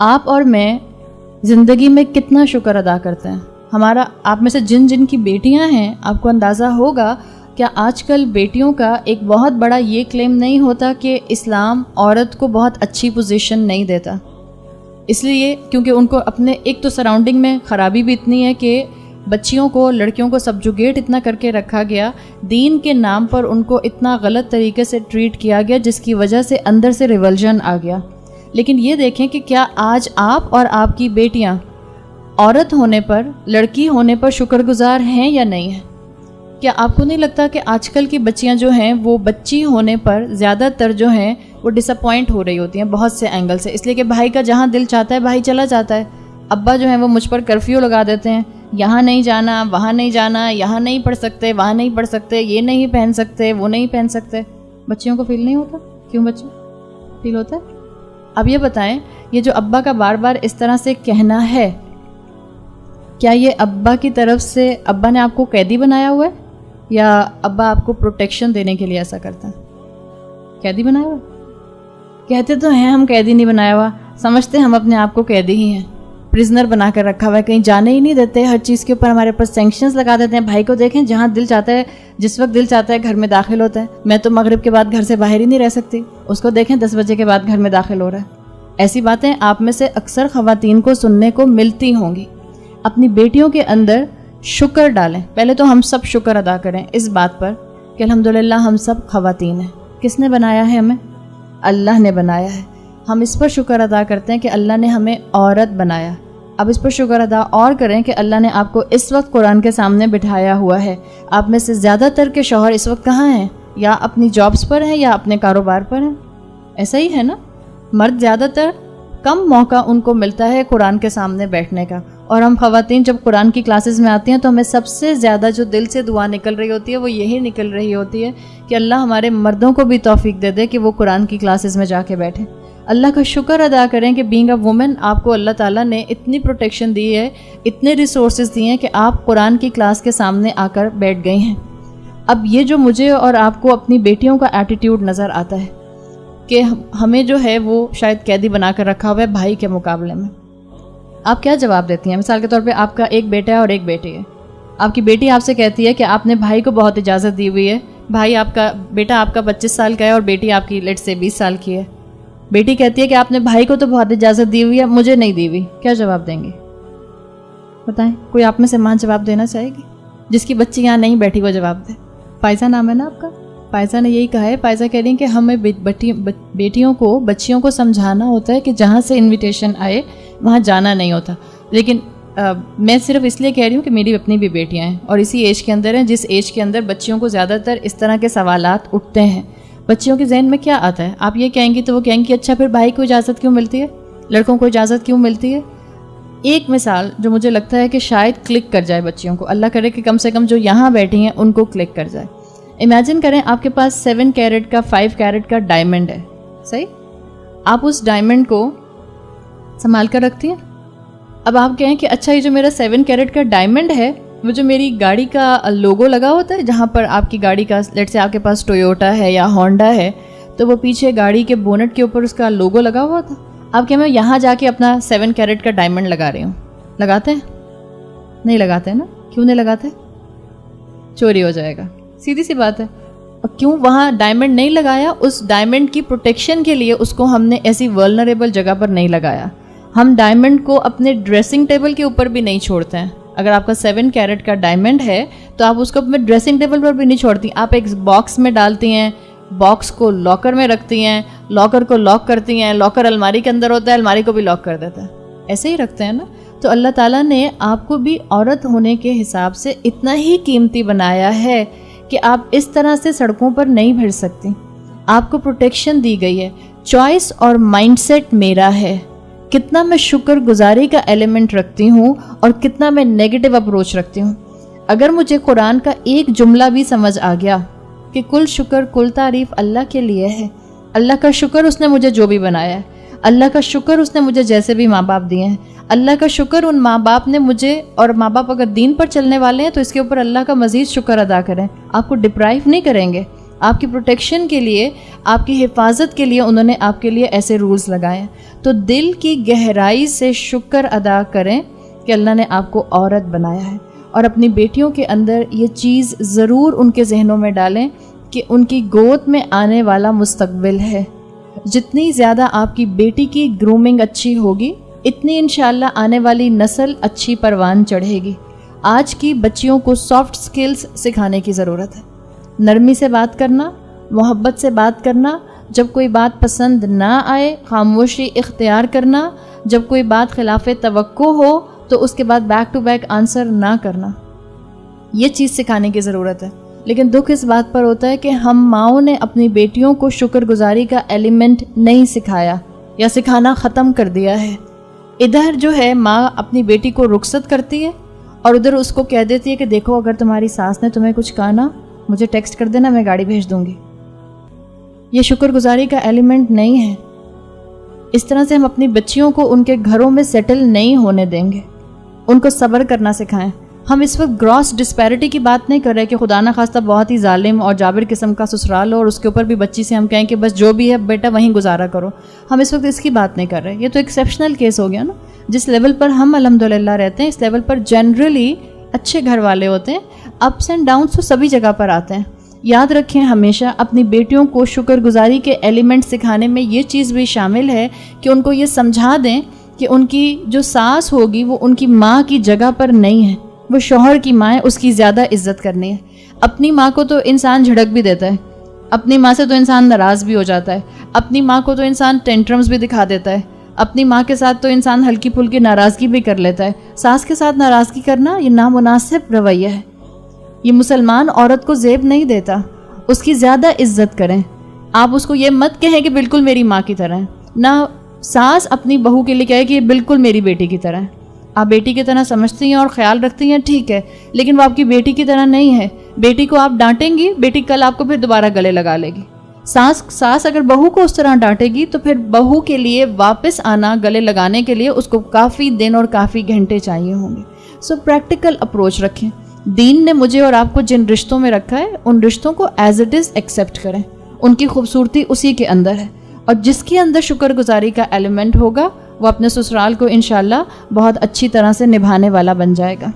آپ اور میں زندگی میں کتنا شکر ادا کرتے ہیں. ہمارا آپ میں سے جن جن کی بیٹیاں ہیں آپ کو اندازہ ہوگا کہ آج کل بیٹیوں کا ایک بہت بڑا یہ کلیم نہیں ہوتا کہ اسلام عورت کو بہت اچھی پوزیشن نہیں دیتا. اس لیے کیونکہ ان کو اپنے ایک تو سراؤنڈنگ میں خرابی بھی اتنی ہے کہ بچیوں کو لڑکیوں کو سبجوگیٹ اتنا کر کے رکھا گیا, دین کے نام پر ان کو اتنا غلط طریقے سے ٹریٹ کیا گیا جس کی وجہ سے اندر سے ریولجن آ گیا. لیکن یہ دیکھیں کہ کیا آج آپ اور آپ کی بیٹیاں عورت ہونے پر, لڑکی ہونے پر شکر گزار ہیں یا نہیں ہیں؟ کیا آپ کو نہیں لگتا کہ آج کل کی بچیاں جو ہیں وہ بچی ہونے پر زیادہ تر جو ہیں وہ ڈس اپوائنٹ ہو رہی ہوتی ہیں بہت سے اینگل سے, اس لیے کہ بھائی کا جہاں دل چاہتا ہے بھائی چلا جاتا ہے. ابا جو ہیں وہ مجھ پر کرفیو لگا دیتے ہیں, یہاں نہیں جانا, وہاں نہیں جانا, یہاں نہیں پڑھ سکتے, وہاں نہیں پڑھ سکتے, یہ نہیں پہن سکتے, وہ نہیں پہن سکتے. بچیوں کو فیل نہیں ہوتا؟ کیوں بچے فیل ہوتا ہے؟ اب یہ بتائیں, یہ جو ابا کا بار بار اس طرح سے کہنا ہے, کیا یہ ابا کی طرف سے ابا نے آپ کو قیدی بنایا ہوا ہے یا ابا آپ کو پروٹیکشن دینے کے لیے ایسا کرتا ہے؟ قیدی بنایا ہوا؟ کہتے تو ہیں ہم قیدی نہیں بنایا ہوا, سمجھتے ہم اپنے آپ کو قیدی ہی ہیں, پرزنر بنا کر رکھا ہوا ہے, کہیں جانے ہی نہیں دیتے, ہر چیز کے اوپر ہمارے پاس سینکشنز لگا دیتے ہیں. بھائی کو دیکھیں جہاں دل چاہتا ہے جس وقت دل چاہتا ہے گھر میں داخل ہوتا ہے. میں تو مغرب کے بعد گھر سے باہر ہی نہیں رہ سکتی, اس کو دیکھیں 10 بجے کے بعد گھر میں داخل ہو رہا ہے. ایسی باتیں آپ میں سے اکثر خواتین کو سننے کو ملتی ہوں گی. اپنی بیٹیوں کے اندر شکر ڈالیں. پہلے تو ہم سب شکر ادا کریں اس بات پر کہ الحمدللہ ہم سب خواتین ہیں. کس نے بنایا ہے ہمیں؟ اللہ نے بنایا ہے. ہم اس پر شکر ادا کرتے ہیں کہ اللہ نے ہمیں عورت بنایا. اب اس پر شکر ادا اور کریں کہ اللہ نے آپ کو اس وقت قرآن کے سامنے بٹھایا ہوا ہے. آپ میں سے زیادہ تر کے شوہر اس وقت کہاں ہیں؟ یا اپنی جابز پر ہیں یا اپنے کاروبار پر ہیں. ایسا ہی ہے نا؟ مرد زیادہ تر کم موقع ان کو ملتا ہے قرآن کے سامنے بیٹھنے کا, اور ہم خواتین جب قرآن کی کلاسز میں آتی ہیں تو ہمیں سب سے زیادہ جو دل سے دعا نکل رہی ہوتی ہے وہ یہی نکل رہی ہوتی ہے کہ اللہ ہمارے مردوں کو بھی توفیق دے دے کہ وہ قرآن کی کلاسز میں جا کے بیٹھیں. اللہ کا شکر ادا کریں کہ بینگ اے وومن آپ کو اللہ تعالیٰ نے اتنی پروٹیکشن دی ہے, اتنے ریسورسز دیے ہیں کہ آپ قرآن کی کلاس کے سامنے آ کر بیٹھ گئی ہیں. اب یہ جو مجھے اور آپ کو اپنی بیٹیوں کا ایٹیٹیوڈ نظر آتا ہے کہ ہمیں جو ہے وہ شاید قیدی بنا کر رکھا ہوا ہے بھائی کے مقابلے میں, آپ کیا جواب دیتی ہیں؟ مثال کے طور پہ آپ کا ایک بیٹا ہے اور ایک بیٹی ہے. آپ کی بیٹی آپ سے کہتی ہے کہ آپ نے بھائی کو بہت اجازت دی ہوئی ہے, بھائی آپ کا بیٹا آپ کا 25 سال کا ہے اور بیٹی آپ کی لیٹ سے 20 سال کی ہے. بیٹی کہتی ہے کہ آپ نے بھائی کو تو بہت اجازت دی ہوئی ہے, مجھے نہیں دی ہوئی. کیا جواب دیں گے بتائیں؟ کوئی آپ میں سے ماں جواب دینا چاہے گی؟ جس کی بچی یہاں نہیں بیٹھی وہ جواب دے. فائزہ نام ہے نا آپ کا؟ فائزہ نے یہی کہا ہے. فائزہ کہہ رہی ہیں کہ ہمیں بیٹیوں کو بچیوں کو سمجھانا ہوتا ہے کہ جہاں سے انویٹیشن آئے وہاں جانا نہیں ہوتا. لیکن میں صرف اس لیے کہہ رہی ہوں کہ میری اپنی بھی بیٹیاں ہیں اور اسی ایج کے اندر ہیں جس ایج کے اندر بچیوں کو زیادہ تر اس طرح کے سوالات اٹھتے ہیں. بچیوں کے ذہن میں کیا آتا ہے؟ آپ یہ کہیں گی تو وہ کہیں گی اچھا پھر بھائی کو اجازت کیوں ملتی ہے, لڑکوں کو اجازت کیوں ملتی ہے؟ ایک مثال جو مجھے لگتا ہے کہ شاید کلک کر جائے بچیوں کو, اللہ کرے کہ کم سے کم جو یہاں بیٹھی ہیں ان کو کلک کر جائے. امیجن کریں آپ کے پاس 7 کیرٹ کا 5 کیرٹ کا ڈائمنڈ ہے, صحیح؟ آپ اس ڈائمنڈ کو سنبھال کر رکھتی ہیں. اب آپ کہیں کہ اچھا یہ جو میرا 7 کیرٹ کا ڈائمنڈ ہے وہ جو میری گاڑی کا لوگو لگا ہوتا ہے جہاں پر آپ کی گاڑی کا لیٹ سے آپ کے پاس ٹویوٹا ہے یا ہونڈا ہے تو وہ پیچھے گاڑی کے بونٹ کے اوپر اس کا لوگو لگا ہوا تھا. آپ کہ میں یہاں جا کے اپنا 7 کیرٹ کا ڈائمنڈ لگا رہی ہوں, لگاتے ہیں؟ نہیں لگاتے نا. کیوں نہیں لگاتے؟ چوری ہو جائے گا, سیدھی سی بات ہے. اور کیوں وہاں ڈائمنڈ نہیں لگایا؟ اس ڈائمنڈ کی پروٹیکشن کے لیے اس کو ہم نے ایسی ولنریبل جگہ پر نہیں لگایا. ہم ڈائمنڈ کو اپنے ڈریسنگ ٹیبل کے اوپر بھی نہیں چھوڑتے ہیں. اگر آپ کا 7 کیرٹ کا ڈائمنڈ ہے تو آپ اس کو اپنے ڈریسنگ ٹیبل پر بھی نہیں چھوڑتی. آپ ایک باکس میں ڈالتی ہیں, باکس کو لاکر میں رکھتی ہیں, لاکر کو لاک کرتی ہیں, لاکر الماری کے اندر ہوتا ہے, الماری کو بھی لاک کر دیتا ہے. ایسے ہی رکھتے ہیں نا. تو اللہ تعالیٰ نے آپ کو بھی عورت ہونے کے حساب سے اتنا ہی قیمتی بنایا ہے کہ آپ اس طرح سے سڑکوں پر نہیں بھر سکتی. آپ کو پروٹیکشن دی گئی ہے. چوائس اور مائنڈ سیٹ میرا ہے. کتنا میں شکر گزاری کا ایلیمنٹ رکھتی ہوں اور کتنا میں نیگیٹو اپروچ رکھتی ہوں. اگر مجھے قرآن کا ایک جملہ بھی سمجھ آ گیا کہ کل شکر کل تعریف اللہ کے لیے ہے, اللہ کا شکر اس نے مجھے جو بھی بنایا ہے, اللہ کا شکر اس نے مجھے جیسے بھی ماں باپ دیے ہیں, اللہ کا شکر ان ماں باپ نے مجھے, اور ماں باپ اگر دین پر چلنے والے ہیں تو اس کے اوپر اللہ کا مزید شکر ادا کریں. آپ کو ڈپرائیو نہیں کریں گے, آپ کی پروٹیکشن کے لیے، آپ کی حفاظت کے لیے انہوں نے آپ کے لیے ایسے رولز لگائے ہیں. تو دل کی گہرائی سے شکر ادا کریں کہ اللہ نے آپ کو عورت بنایا ہے، اور اپنی بیٹیوں کے اندر یہ چیز ضرور ان کے ذہنوں میں ڈالیں کہ ان کی گود میں آنے والا مستقبل ہے. جتنی زیادہ آپ کی بیٹی کی گرومنگ اچھی ہوگی، اتنی انشاءاللہ آنے والی نسل اچھی پروان چڑھے گی. آج کی بچیوں کو سافٹ سکلز سکھانے کی ضرورت ہے. نرمی سے بات کرنا، محبت سے بات کرنا، جب کوئی بات پسند نہ آئے خاموشی اختیار کرنا، جب کوئی بات خلاف توقع ہو تو اس کے بعد بیک ٹو بیک آنسر نہ کرنا. یہ چیز سکھانے کی ضرورت ہے. لیکن دکھ اس بات پر ہوتا ہے کہ ہم ماؤں نے اپنی بیٹیوں کو شکر گزاری کا ایلیمنٹ نہیں سکھایا یا سکھانا ختم کر دیا ہے. ادھر جو ہے ماں اپنی بیٹی کو رخصت کرتی ہے اور ادھر اس کو کہہ دیتی ہے کہ دیکھو اگر تمہاری ساس نے تمہیں کچھ کہا نا مجھے ٹیکسٹ کر دینا، میں گاڑی بھیج دوں گی. یہ شکر گزاری کا ایلیمنٹ نہیں ہے. اس طرح سے ہم اپنی بچیوں کو ان کے گھروں میں سیٹل نہیں ہونے دیں گے. ان کو صبر کرنا سکھائیں. ہم اس وقت گراس ڈسپیرٹی کی بات نہیں کر رہے کہ خدا نہ خواستہ بہت ہی ظالم اور جابر قسم کا سسرال ہو اور اس کے اوپر بھی بچی سے ہم کہیں کہ بس جو بھی ہے بیٹا وہیں گزارا کرو. ہم اس وقت اس کی بات نہیں کر رہے. یہ تو ایکسیپشنل کیس ہو گیا نا. جس لیول پر ہم الحمدللہ رہتے ہیں اس لیول پر جنرلی اچھے گھر والے ہوتے ہیں. اپس اینڈ ڈاؤنس تو سبھی جگہ پر آتے ہیں. یاد رکھیں ہمیشہ اپنی بیٹیوں کو شکر گزاری کے ایلیمنٹ سکھانے میں یہ چیز بھی شامل ہے کہ ان کو یہ سمجھا دیں کہ ان کی جو ساس ہوگی وہ ان کی ماں کی جگہ پر نہیں ہے، وہ شوہر کی ماں ہے، اس کی زیادہ عزت کرنی ہے. اپنی ماں کو تو انسان جھڑک بھی دیتا ہے، اپنی ماں سے تو انسان ناراض بھی ہو جاتا ہے، اپنی ماں کو تو انسان ٹینٹرمز بھی دکھا دیتا ہے، اپنی ماں کے ساتھ تو انسان ہلکی پھلکی ناراضگی بھی کر لیتا ہے. ساس کے ساتھ ناراضگی کرنا یہ نامناسب رویہ ہے. یہ مسلمان عورت کو زیب نہیں دیتا. اس کی زیادہ عزت کریں. آپ اس کو یہ مت کہیں کہ بالکل میری ماں کی طرح ہے. نہ ساس اپنی بہو کے لیے کہے کہ یہ بالکل میری بیٹی کی طرح ہے. آپ بیٹی کی طرح سمجھتی ہیں اور خیال رکھتی ہیں ٹھیک ہے، لیکن وہ آپ کی بیٹی کی طرح نہیں ہے. بیٹی کو آپ ڈانٹیں گی، بیٹی کل آپ کو پھر دوبارہ گلے لگا لے گی. ساس اگر بہو کو اس طرح ڈانٹے گی تو پھر بہو کے لیے واپس آنا گلے لگانے کے لیے اس کو کافی دن اور کافی گھنٹے چاہیے ہوں گے. سو پریکٹیکل اپروچ رکھیں. دین نے مجھے اور آپ کو جن رشتوں میں رکھا ہے ان رشتوں کو ایز اٹ از ایکسیپٹ کریں. ان کی خوبصورتی اسی کے اندر ہے، اور جس کے اندر شکر گزاری کا ایلیمنٹ ہوگا وہ اپنے سسرال کو انشاءاللہ بہت اچھی طرح سے نبھانے والا بن جائے گا.